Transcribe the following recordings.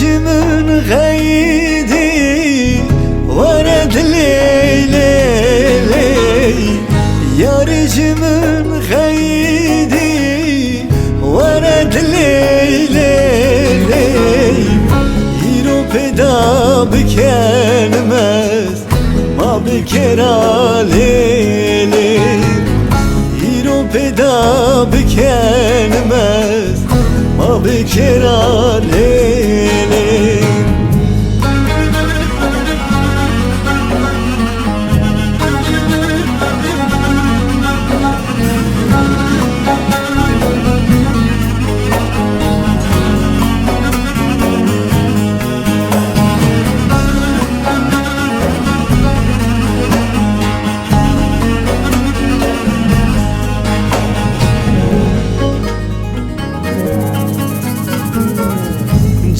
من غيدي ورد ليلي يارج من غيدي ورد ليلي يرو بدا بكلمز ما بكرا ليلي يرو بدا بكلمز ما بكرا ليلي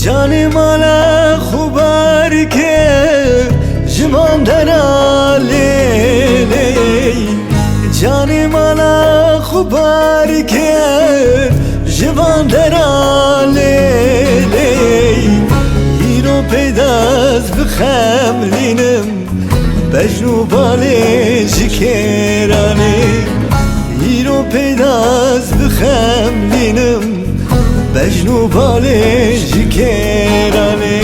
جانی مالا خوبار که جمان درا لیلی جانی مالا خوبار که جمان درا لیلی ایرو پیداز بخملینم بجنو بالی جکرانی ایرو پیداز بخملینم بجنو بالي جكيراني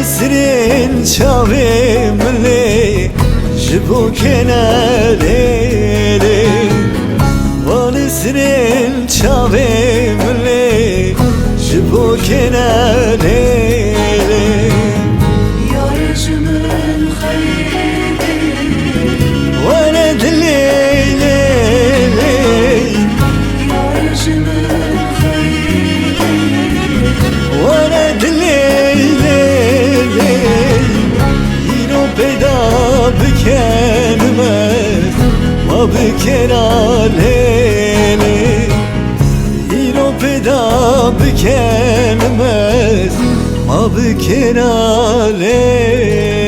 سرين شاوي ملي جبو كنالي وان سرين شاوي ملي جبو كنالي يا رجم الخيدي ولد الليلي يا رجم الخيدي ولد الليلي بدا بكلمت ما بكرا ليلي يرو بدا بكلمت ما بكرا ليلي